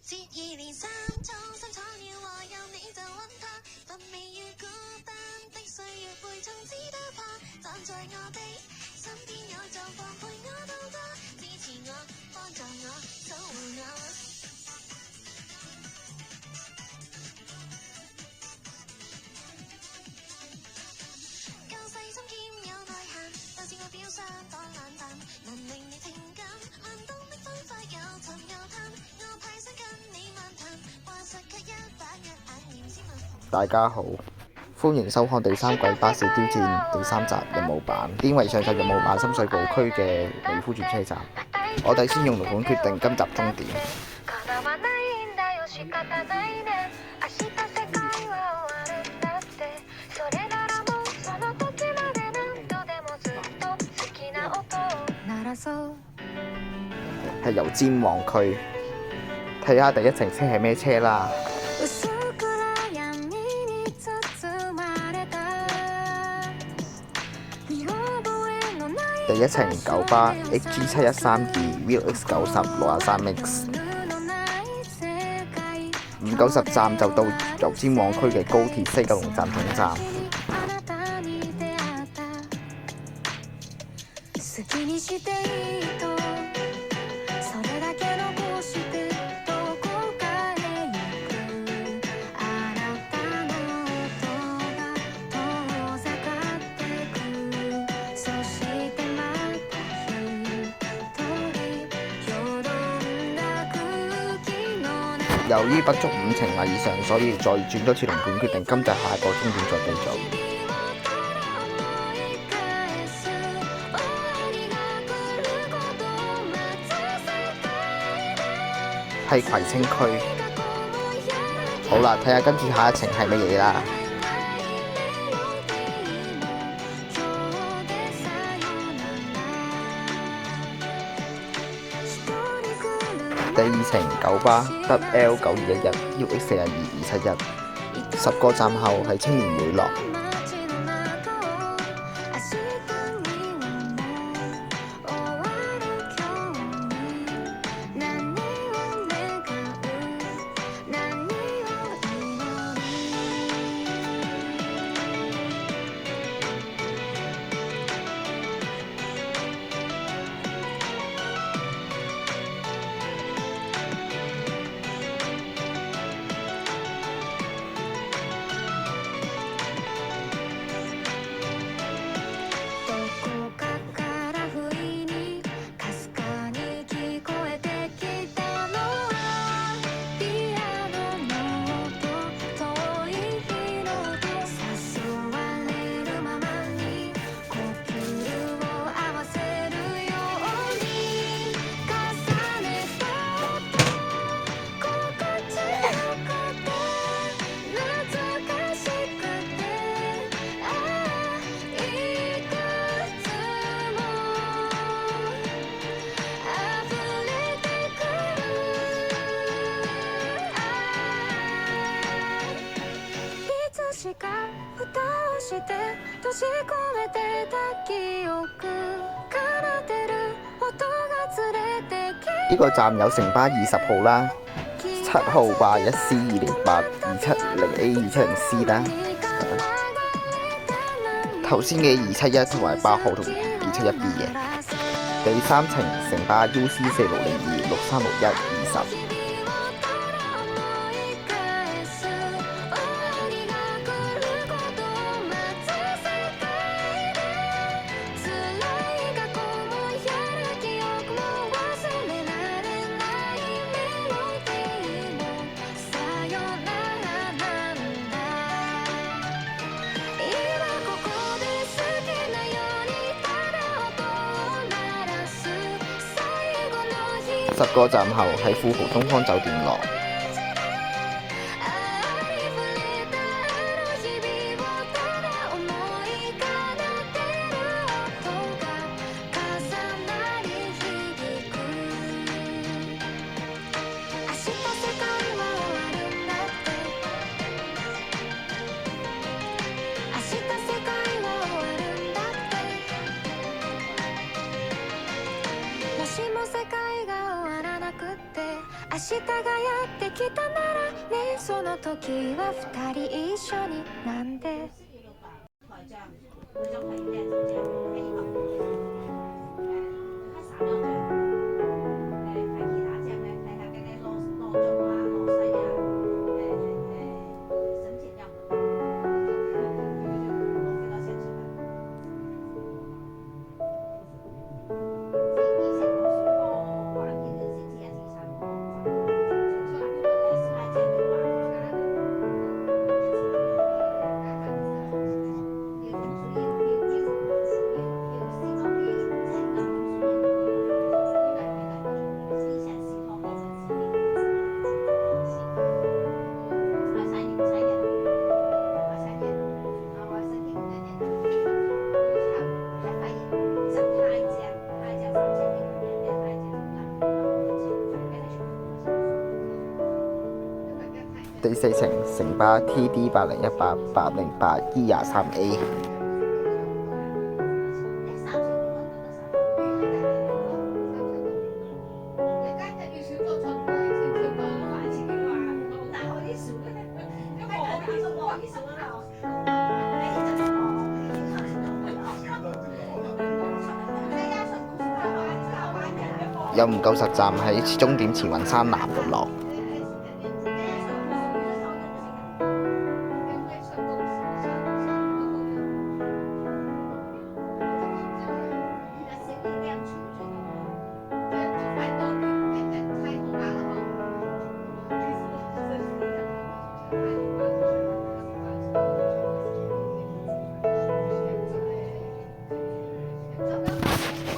接二連三，創新闖了禍，有你就穩他，不美與孤單的歲月會從此打破，站在我的身邊有狀況陪我度過，支持我，幫助我，守護我。大家好，歡迎收看第三季巴士挑戰第3集任務版。編為上集任務版深水埗區嘅美孚轉車站，我哋先用錄本決定今集終點。係油尖旺區，睇下第一程車係咩車啦。第一程九巴 HG7132 VX90 63X， 5:90站就到油尖旺區嘅高鐵西九龍站總站。由於不足5程以上，所以再轉多次龍盤決定今集下一個終點再繼續。係葵青區。好啦，睇下今次下一程係乜嘢啦。第二程九巴 WL9211 UX42271， 10個站後喺青年會落。呢個站有城巴20號啦，7號81C208 270A270C 啦。頭先嘅271同埋8號同271B 嘅。第三程城巴 UC4602 6361 20。10個站後喺富豪東方酒店落。明日がやってきたならねその時は二人一緒になんで第四程城巴 TD8018-803A。有唔夠實站喺終點前雲山南度落。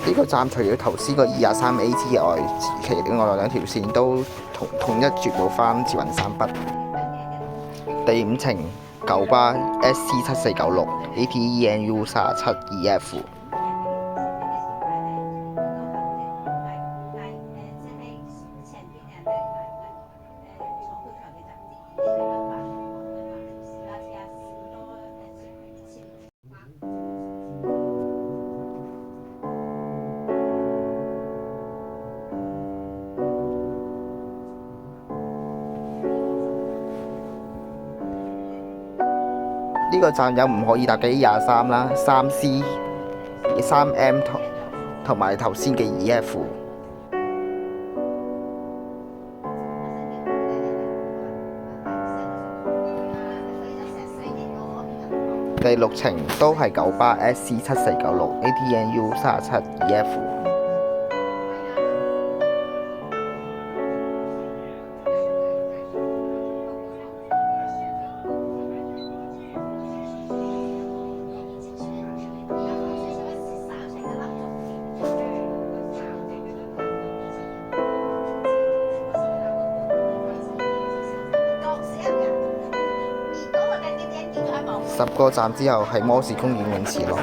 呢個站除咗頭先個223A 之外，其另外兩條線都統一絕冇返至雲山北。第五程九巴 SC7496 ATENU 37EF。呢個站有唔可以搭嘅23啦、3C、3M 同埋頭先嘅2F。第六程都係九巴 SC7496 ATNU 37EF。10個站之後係摩士公園泳池咯。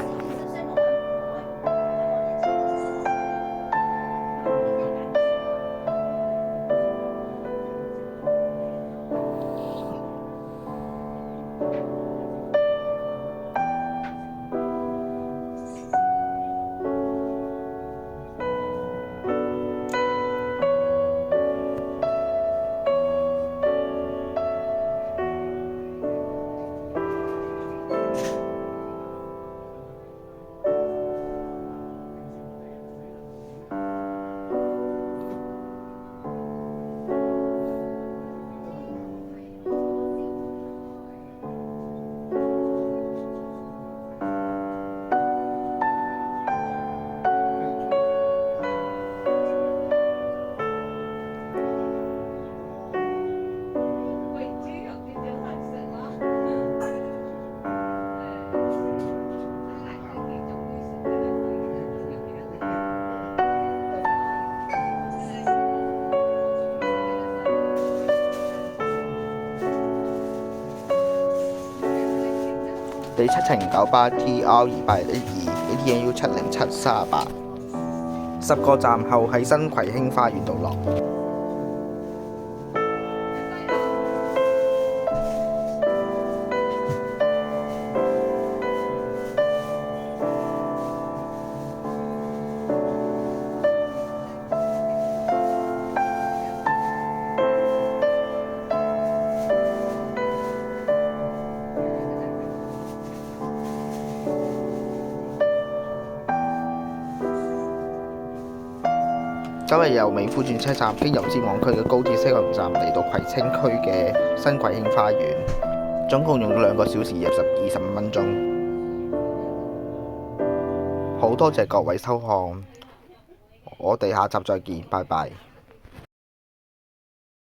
第七程九巴 TR212 ATNU 70738。10個站後喺新葵興花園道落。今日由美孚轉車站經油尖旺區嘅高鐵西九龍站嚟到葵青區嘅新葵興花園，總共用咗2個小時25分鐘。好多謝各位收看，我哋下集再見，拜拜。